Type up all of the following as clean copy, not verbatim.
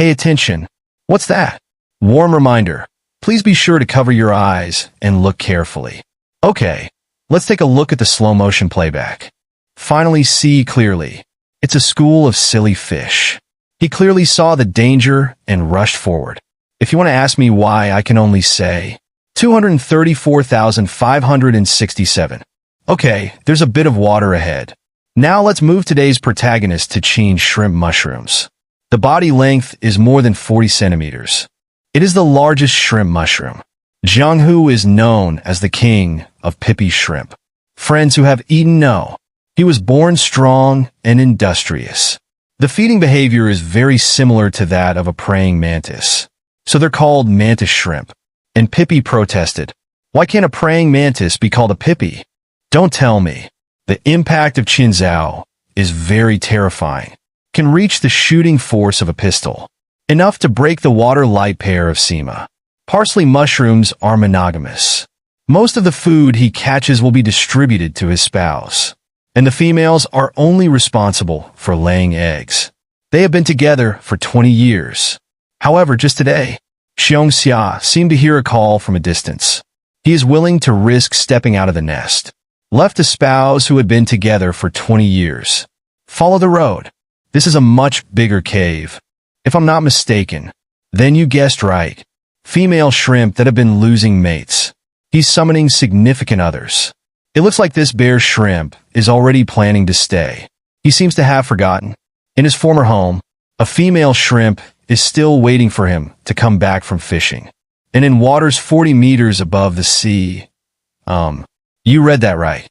Pay attention. What's that? Warm reminder. Please be sure to cover your eyes and look carefully. Okay, let's take a look at the slow-motion playback. Finally see clearly. It's a school of silly fish. He clearly saw the danger and rushed forward. If you want to ask me why, I can only say 234,567. Okay, there's a bit of water ahead. Now let's move today's protagonist to Qin shrimp mushrooms. The body length is more than 40 centimeters. It is the largest shrimp mushroom. Jiang Hu is known as the king of pippy shrimp. Friends who have eaten know. He was born strong and industrious. The feeding behavior is very similar to that of a praying mantis. So they're called mantis shrimp. And Pippy protested, "Why can't a praying mantis be called a pippy?" Don't tell me. The impact of Qin Zhao is very terrifying. Can reach the shooting force of a pistol. Enough to break the water-light pair of Sima. Parsley mushrooms are monogamous. Most of the food he catches will be distributed to his spouse. And the females are only responsible for laying eggs. They have been together for 20 years. However, just today, Xiong Xia seemed to hear a call from a distance. He is willing to risk stepping out of the nest. Left a spouse who had been together for 20 years. Follow the road. This is a much bigger cave. If I'm not mistaken, then you guessed right. Female shrimp that have been losing mates. He's summoning significant others. It looks like this bear shrimp is already planning to stay. He seems to have forgotten. In his former home, a female shrimp is still waiting for him to come back from fishing. And in waters 40 meters above the sea. You read that right.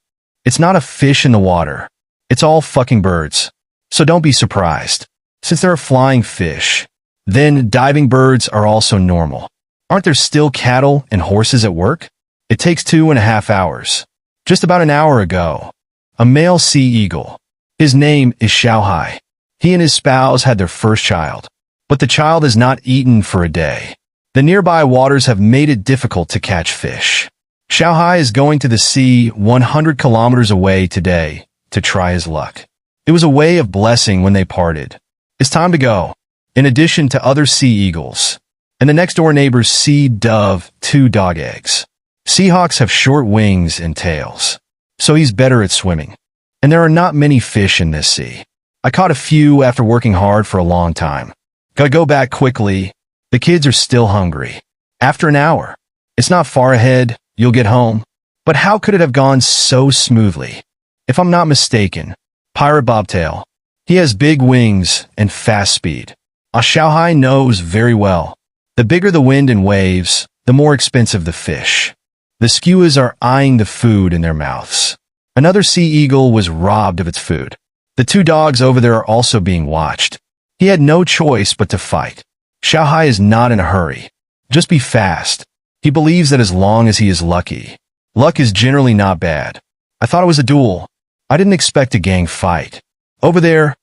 It's not a fish in the water. It's all fucking birds. So don't be surprised. Since there are flying fish, then diving birds are also normal. Aren't there still cattle and horses at work? It takes 2.5 hours. Just about an hour ago, a male sea eagle. His name is Xiaohai. He and his spouse had their first child, but the child is not eaten for a day. The nearby waters have made it difficult to catch fish. Xiaohai is going to the sea 100 kilometers away today to try his luck. It was a way of blessing when they parted. It's time to go. In addition to other sea eagles, and the next door neighbor's sea dove, 2 dog eggs. Seahawks have short wings and tails, so he's better at swimming. And there are not many fish in this sea. I caught a few after working hard for a long time. Gotta go back quickly. The kids are still hungry. After an hour. It's not far ahead. You'll get home. But how could it have gone so smoothly? If I'm not mistaken, Pirate Bobtail. He has big wings and fast speed. Xiaohai knows very well. The bigger the wind and waves, the more expensive the fish. The skuas are eyeing the food in their mouths. Another sea eagle was robbed of its food. The 2 dogs over there are also being watched. He had no choice but to fight. Xiaohai is not in a hurry. Just be fast. He believes that as long as he is lucky. Luck is generally not bad. I thought it was a duel. I didn't expect a gang fight. Over there,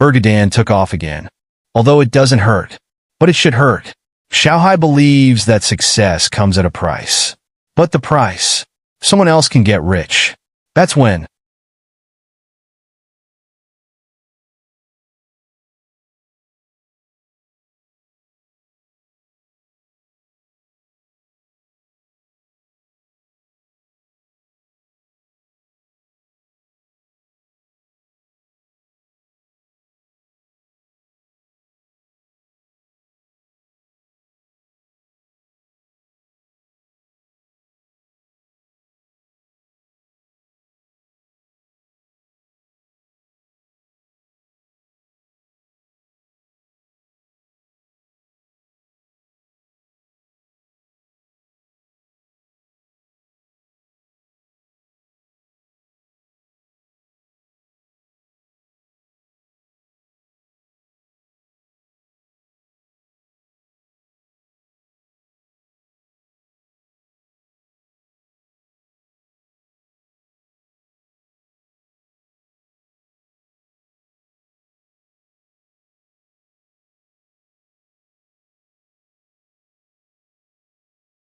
Bergadan took off again. Although it doesn't hurt. But it should hurt. Xiaohai believes that success comes at a price. But the price. Someone else can get rich. That's when